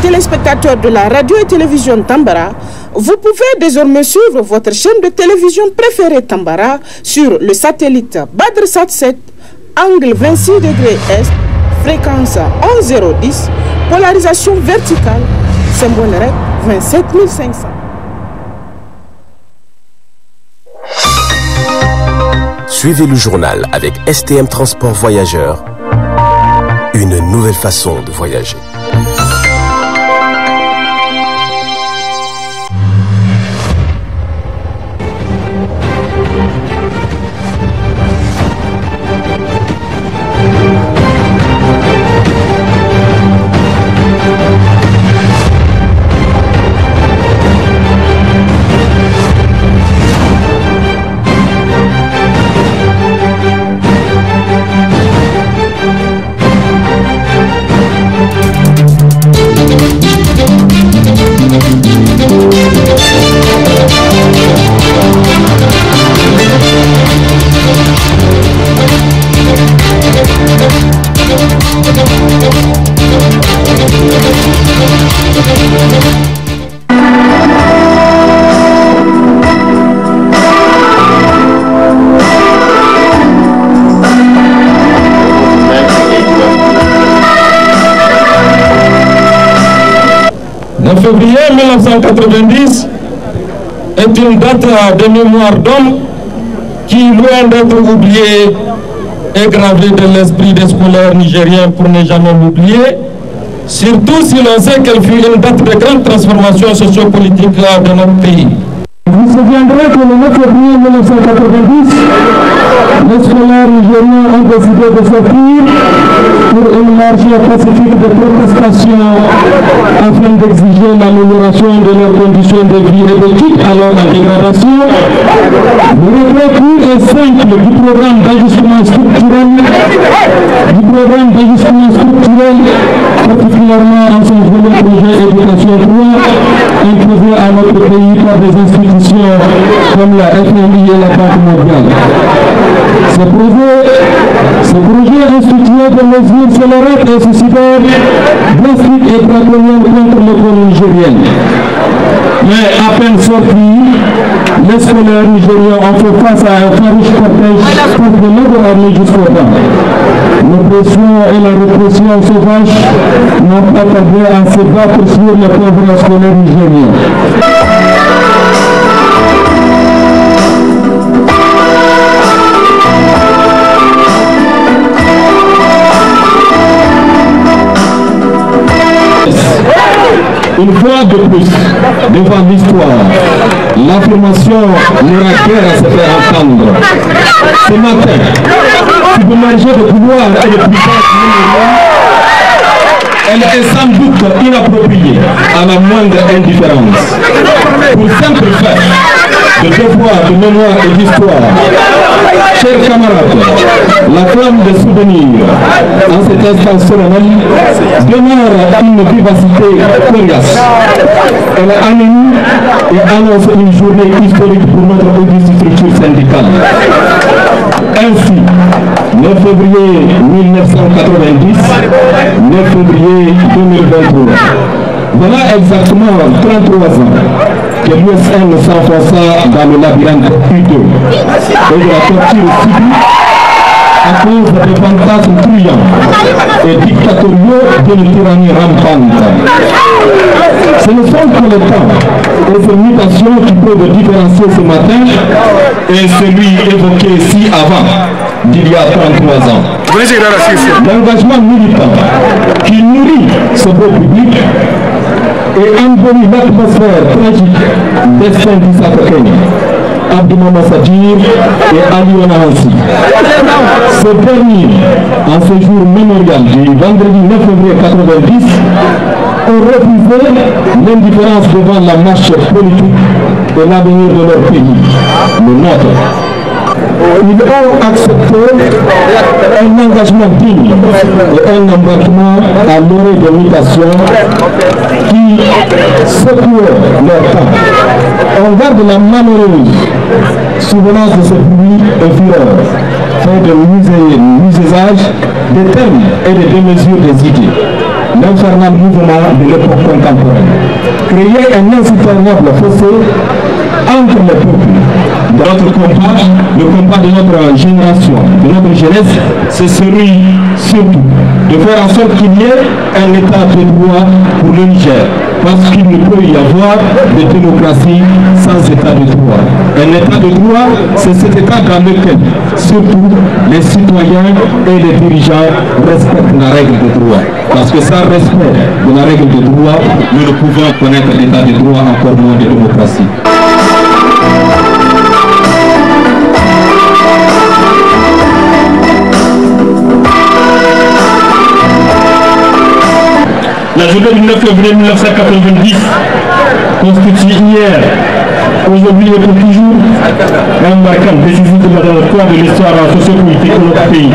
téléspectateurs de la radio et télévision Tambara, vous pouvez désormais suivre votre chaîne de télévision préférée Tambara sur le satellite BadrSat 7, angle 26 degrés Est, fréquence 11010, polarisation verticale, symbole REC 27500. Suivez le journal avec STM Transport Voyageurs, une nouvelle façon de voyager. Février 1990 est une date de mémoire d'homme qui, loin d'être oubliée, est gravée de l'esprit des scolaires nigériens pour ne jamais l'oublier, surtout si l'on sait qu'elle fut une date de grande transformation sociopolitique de notre pays. Vous vous souviendrez que le 9 février 1990, les scolaires nigériens ont décidé de sortir pour une marche pacifique de protestation afin d'exiger l'amélioration de leurs conditions de vie et d'études alors en dégradation. Le regret pur et simple du programme d'ajustement structurel, particulièrement en son volet projet éducation 3, imposé à notre pays par des institutions comme la FMI et la Banque mondiale. Ce projet institué de mesures scélérates et suicidaires, drastiques et draconiennes contre l'école nigérienne. Mais à peine sortis, les scolaires nigériens ont fait face à un farouche cortège contre de notre armée jusqu'au bas. L'oppression et la répression sauvage n'ont pas tardé à se battre sur les pauvres scolaires nigériens. Une fois de plus, devant l'histoire, l'affirmation n'aura guère à se faire entendre. Ce matin, submergée de pouvoir et de puissance, elle est sans doute inappropriée à la moindre indifférence. Pour simple fait de devoir de mémoire et d'histoire, chers camarades, la flamme de souvenir en cet instant solennel demeure une vivacité coriace. Elle anime et annonce une journée historique pour notre auguste structure syndicale. Ainsi, 9 février 1990, 9 février 2023. Voilà exactement 33 ans que l'USN s'enfonça dans le labyrinthe U2 et de la torture subie à cause des fantasmes truands et dictatoriaux d'une tyrannie rampante. Ce ne sont que le temps et ces mutations qui peuvent différencier ce matin et celui évoqué si avant, d'il y a 33 ans. L'engagement militant qui nourrit ce beau public et embellit l'atmosphère tragique destin d'Issa Kenya, Abdoumama Sadir et Aliona Hansi. Ce dernier, en ce jour mémorial du vendredi 9 février 1990, ont refusé l'indifférence devant la marche politique et l'avenir de leur pays, le nôtre. Ils ont accepté un engagement digne et un embarquement à l'orée de mutation qui secouait leur temps. On garde la malheureuse souvenance de ce bruit et fureur, fait de l'usage des termes et des démesures des idées. l'infernal mouvement de l'époque contemporaine. Créer un insupportable fossé entre les peuples. Notre combat, le combat de notre génération, de notre jeunesse, c'est celui surtout de faire en sorte qu'il y ait un état de droit pour le Niger. Parce qu'il ne peut y avoir de démocratie sans état de droit. Un état de droit, c'est cet état dans lequel surtout les citoyens et les dirigeants respectent la règle de droit. Parce que sans respect de la règle de droit, nous ne pouvons connaître l'état de droit, encore moins de démocratie. La journée du 9 février 1990 constitue hier, aujourd'hui et pour toujours, un marquant décisif de l'histoire sociopolitique de notre pays.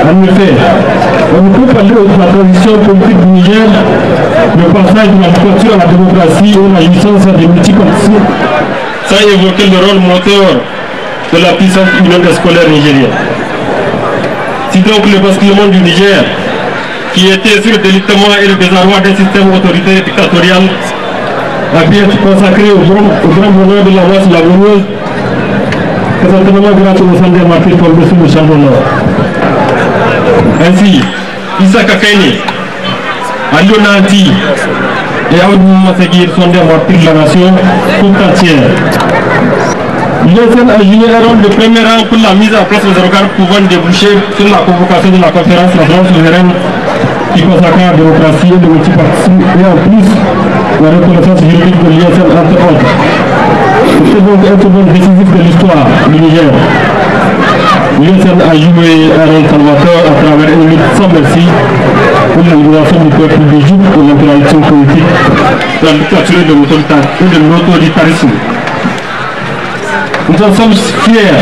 En effet, on ne peut parler de la transition politique du Niger, le passage de la dictature à la démocratie ou la jouissance des multipartismes, sans évoquer le rôle moteur de la puissante union des scolaires nigérienne. Si donc le basculement du Niger, qui était sur le délitement et le désarroi d'un système autoritaire et dictatorial, a pu être consacré au grand bonheur de la masse laborieuse, présentement grâce au sang des martyrs tombés sur le champ d'honneur. Ainsi, Issa Kakaini, Alio Nanti et Aoudou Masegir sont des martyrs de la nation tout entière. L'USN a joué un rôle de premier rang pour la mise en place des organes pouvant déboucher sur la convocation de la conférence nationale souveraine qui consacre la démocratie et le multipartisme et en plus la reconnaissance juridique de l'USN entre autres. C'était donc un tournant décisif de l'histoire du Niger. L'USN a joué un rôle salvateur à travers une lutte sans merci pour la libération du peuple du joug de l'impérialisme politique, de la dictature et de l'autoritarisme. Nous en sommes fiers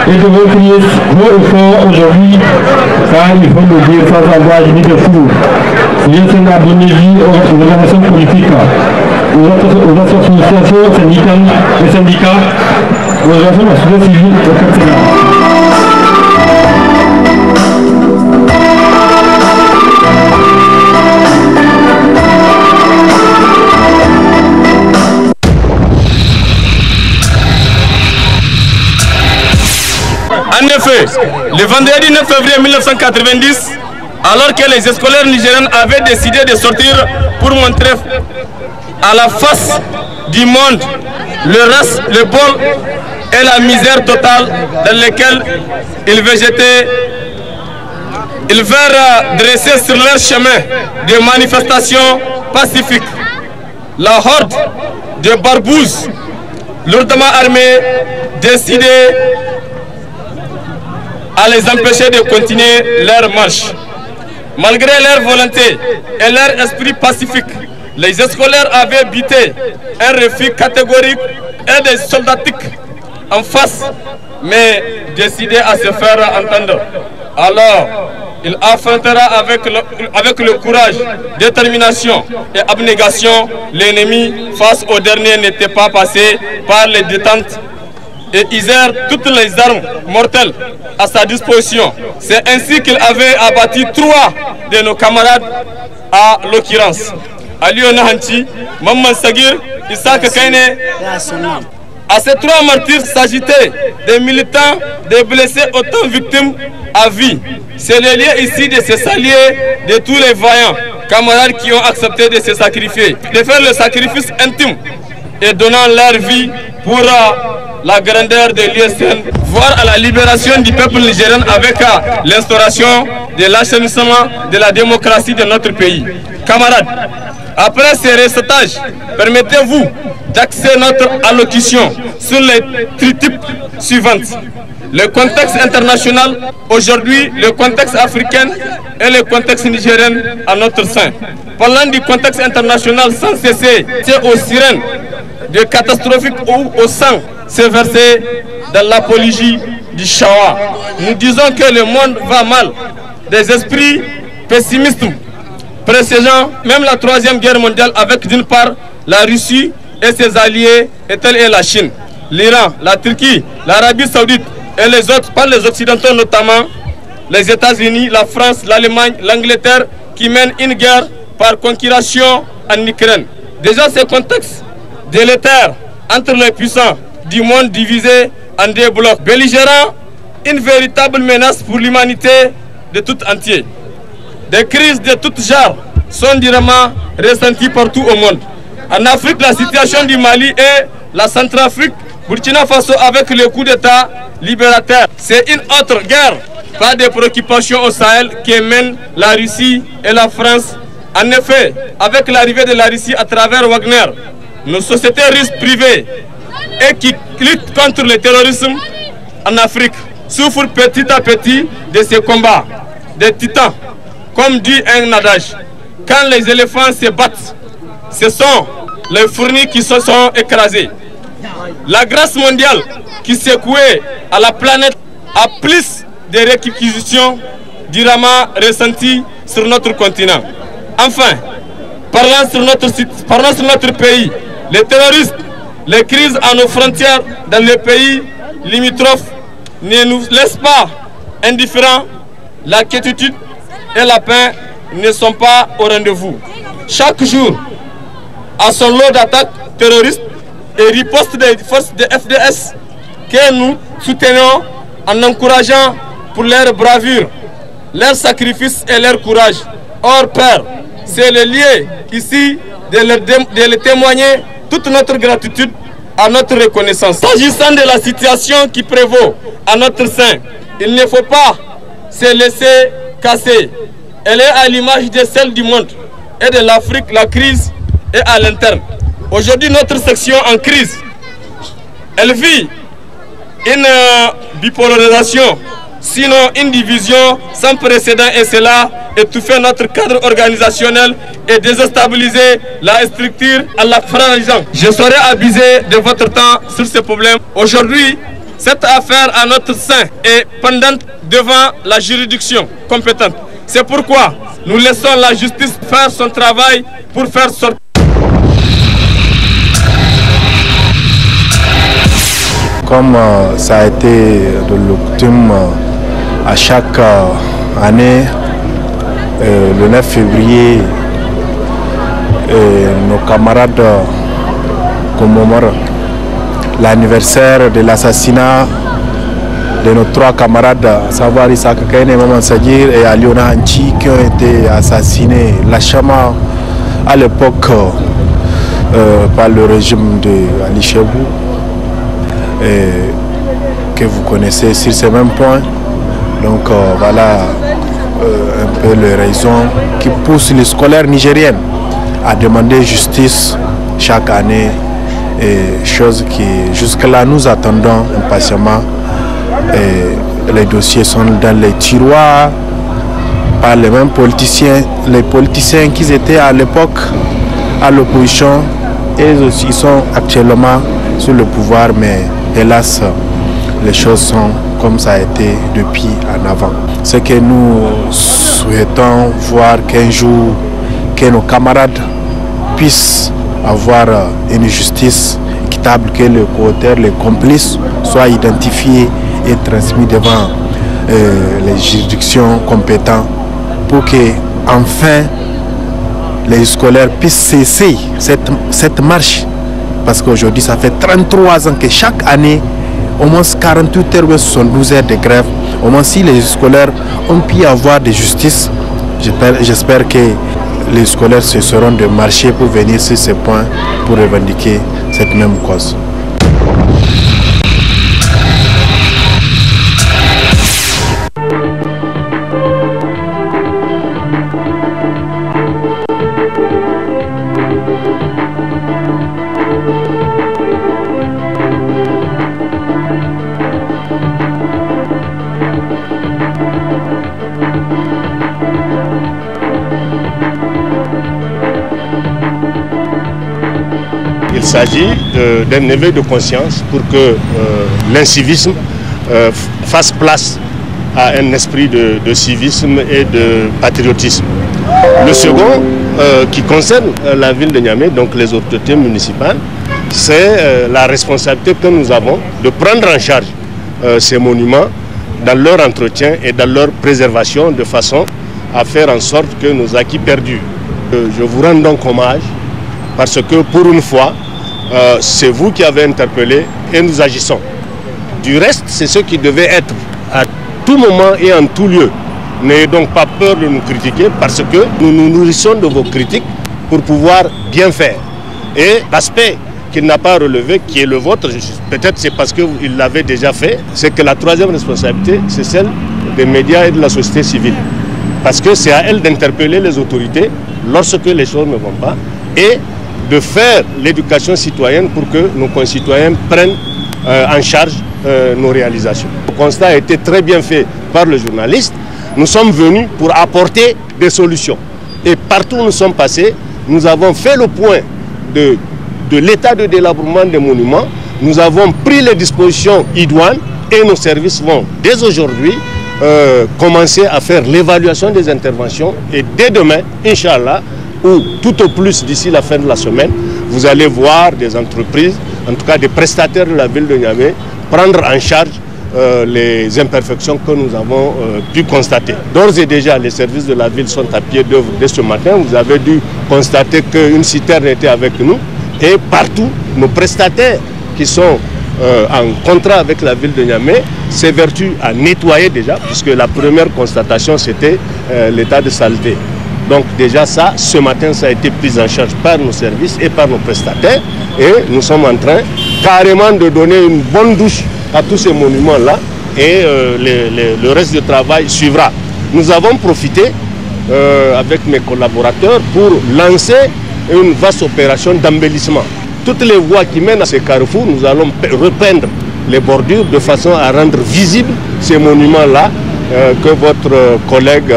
et devons crier haut et fort aujourd'hui, car il faut le dire sans embâche ni de fou. L'USN a donné vie aux organisations politiques, aux associations syndicales et syndicats, aux organisations de la société civile, etc. En effet, le vendredi 9 février 1990, alors que les scolaires nigériens avaient décidé de sortir pour montrer à la face du monde le race, le bol et la misère totale dans lesquels ils végétaient, ils vinrent dresser sur leur chemin des manifestations pacifiques. La horde de barbouzes lourdement armés décidait à les empêcher de continuer leur marche. Malgré leur volonté et leur esprit pacifique, les scolaires avaient buté un refus catégorique et des soldatiques en face, mais décidé à se faire entendre. Alors, il affrontera avec le courage, détermination et abnégation l'ennemi face au dernier n'était pas passé par les détentes et usèrent toutes les armes mortelles à sa disposition. C'est ainsi qu'il avait abattu 3 de nos camarades, à l'occurrence Alio Nahanti, Maman Sagir, Issa Kakaini. À ces 3 martyrs s'agitaient des militants, des blessés, autant victimes à vie. C'est le lien ici de se s'allier de tous les vaillants camarades qui ont accepté de se sacrifier, de faire le sacrifice intime et donnant leur vie pour la grandeur de l'USN, voire à la libération du peuple nigérien avec l'instauration de l'assainissement de la démocratie de notre pays. Camarades, après ces recetages, permettez-vous d'axer notre allocution sur les tritypes suivantes. Le contexte international, aujourd'hui le contexte africain et le contexte nigérien à notre sein. Parlant du contexte international sans cesser, c'est aux sirènes de catastrophique ou au sang s'est versé dans l'apologie du Shawa. Nous disons que le monde va mal. Des esprits pessimistes précédant même la 3e guerre mondiale avec d'une part la Russie et ses alliés et telle est la Chine, l'Iran, la Turquie, l'Arabie Saoudite et les autres, par les Occidentaux notamment, les États-Unis, la France, l'Allemagne, l'Angleterre, qui mène une guerre par conspiration en Ukraine. Déjà, ce contexte délétère entre les puissants du monde divisé en deux blocs belligérants, une véritable menace pour l'humanité de tout entier. Des crises de tout genre sont durement ressenties partout au monde. En Afrique, la situation du Mali et la Centrafrique, Burkina Faso avec le coup d'État libérateur. C'est une autre guerre, pas de préoccupations au Sahel qui mène la Russie et la France. En effet, avec l'arrivée de la Russie à travers Wagner, nos sociétés russes privées et qui luttent contre le terrorisme en Afrique souffrent petit à petit de ces combats, des titans. Comme dit un adage, quand les éléphants se battent, ce sont les fournis qui se sont écrasés. La grâce mondiale qui secouait à la planète a plus de réquisitions durement ressenties sur notre continent. Enfin, parlant sur notre pays, les terroristes, les crises à nos frontières dans les pays limitrophes ne nous laissent pas indifférents. La quiétude et la paix ne sont pas au rendez-vous. Chaque jour, à son lot d'attaques terroristes et ripostes des forces de FDS que nous soutenons en encourageant pour leur bravure, leur sacrifice et leur courage. Or, Père, c'est le lieu ici de les témoigner toute notre gratitude à notre reconnaissance. S'agissant de la situation qui prévaut à notre sein, il ne faut pas se laisser casser. Elle est à l'image de celle du monde et de l'Afrique. La crise est à l'interne. Aujourd'hui, notre section en crise, elle vit une bipolarisation, sinon une division sans précédent, et cela étouffer notre cadre organisationnel et déstabiliser la structure en la fragilisant. Je serai abusé de votre temps sur ce problème. Aujourd'hui, cette affaire à notre sein est pendante devant la juridiction compétente. C'est pourquoi nous laissons la justice faire son travail pour faire sortir. Comme ça a été de l'octubre à chaque année, le 9 février, nos camarades commémorent l'anniversaire de l'assassinat de nos trois camarades, à savoir Issa Kakaine, Maman Sadir et Aliona Anchi, qui ont été assassinés lâchement à l'époque par le régime de Ali Chebou, que vous connaissez sur ces mêmes points. Donc voilà un peu les raisons qui poussent les scolaires nigériennes à demander justice chaque année, et chose qui jusque-là nous attendons impatiemment. Et les dossiers sont dans les tiroirs par les mêmes politiciens, les politiciens qui étaient à l'époque à l'opposition, et aussi ils sont actuellement sur le pouvoir, mais hélas les choses sont comme ça a été depuis en avant. Ce que nous souhaitons voir qu'un jour que nos camarades puissent avoir une justice équitable, que les co-auteurs, les complices soient identifiés et transmis devant les juridictions compétentes, pour que enfin les scolaires puissent cesser cette marche, parce qu'aujourd'hui ça fait 33 ans que chaque année au moins 48 heures ou 72 heures de grève. Au moins si les scolaires ont pu avoir de justice, j'espère que les scolaires cesseront de marcher pour venir sur ces points pour revendiquer cette même cause. Il s'agit d'un éveil de conscience pour que l'incivisme fasse place à un esprit de civisme et de patriotisme. Le second, qui concerne la ville de Niamey, donc les autorités municipales, c'est la responsabilité que nous avons de prendre en charge ces monuments dans leur entretien et dans leur préservation, de façon à faire en sorte que nos acquis perdurent. Je vous rends donc hommage parce que pour une fois, c'est vous qui avez interpellé et nous agissons. Du reste, c'est ce qui devait être à tout moment et en tout lieu. N'ayez donc pas peur de nous critiquer parce que nous nous nourrissons de vos critiques pour pouvoir bien faire. Et l'aspect qu'il n'a pas relevé, qui est le vôtre, peut-être c'est parce qu'il l'avait déjà fait, c'est que la troisième responsabilité, c'est celle des médias et de la société civile. Parce que c'est à elle d'interpeller les autorités lorsque les choses ne vont pas et de faire l'éducation citoyenne pour que nos concitoyens prennent en charge nos réalisations. Le constat a été très bien fait par le journaliste. Nous sommes venus pour apporter des solutions. Et partout où nous sommes passés, nous avons fait le point de l'état de délabrement des monuments. Nous avons pris les dispositions idoines et nos services vont dès aujourd'hui commencer à faire l'évaluation des interventions. Et dès demain, Inch'Allah, ou tout au plus d'ici la fin de la semaine, vous allez voir des entreprises, en tout cas des prestataires de la ville de Niamey, prendre en charge les imperfections que nous avons pu constater. D'ores et déjà, les services de la ville sont à pied d'œuvre dès ce matin. Vous avez dû constater qu'une citerne était avec nous. Et partout, nos prestataires qui sont en contrat avec la ville de Niamey s'évertuent à nettoyer déjà, puisque la première constatation, c'était l'état de saleté. Donc déjà ça, ce matin, ça a été pris en charge par nos services et par nos prestataires. Et nous sommes en train carrément de donner une bonne douche à tous ces monuments-là. Et le reste du travail suivra. Nous avons profité avec mes collaborateurs pour lancer une vaste opération d'embellissement. Toutes les voies qui mènent à ces carrefours, nous allons repeindre les bordures de façon à rendre visibles ces monuments-là que votre collègue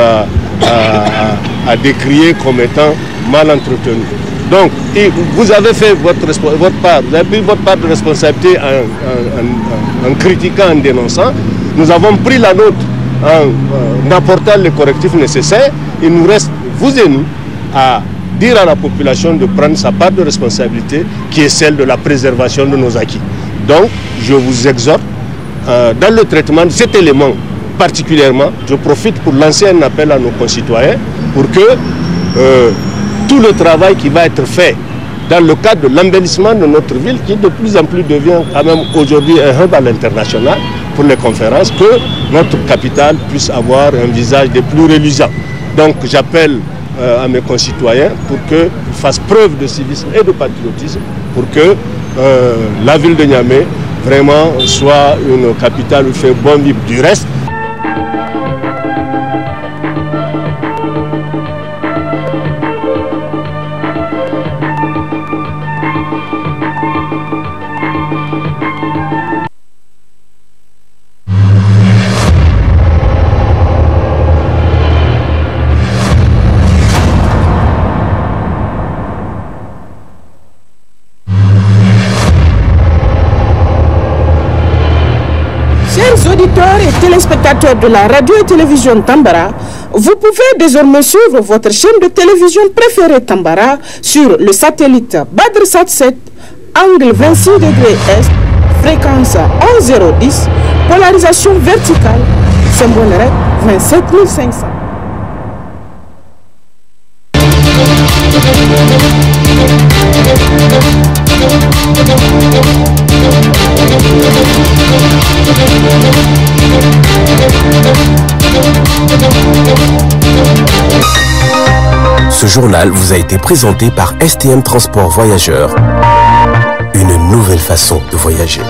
a décrié comme étant mal entretenus. Donc, vous avez fait votre part, vous avez pris votre part de responsabilité en critiquant, en dénonçant. Nous avons pris la nôtre en apportant les correctifs nécessaires. Il nous reste, vous et nous, à dire à la population de prendre sa part de responsabilité qui est celle de la préservation de nos acquis. Donc, je vous exhorte, dans le traitement de cet élément particulièrement, je profite pour lancer un appel à nos concitoyens pour que tout le travail qui va être fait dans le cadre de l'embellissement de notre ville, qui de plus en plus devient quand même aujourd'hui un hub à l'international pour les conférences, que notre capitale puisse avoir un visage des plus reluisants. Donc j'appelle à mes concitoyens pour qu'ils fassent preuve de civisme et de patriotisme pour que la ville de Niamey vraiment soit une capitale où il fait bon vivre. Du reste, auditeurs et téléspectateurs de la radio et télévision Tambara, vous pouvez désormais suivre votre chaîne de télévision préférée Tambara sur le satellite BadrSat 7, angle 26 degrés Est, fréquence 11010, polarisation verticale, symbole REC 27500. Ce journal vous a été présenté par STM Transport Voyageurs. Une nouvelle façon de voyager.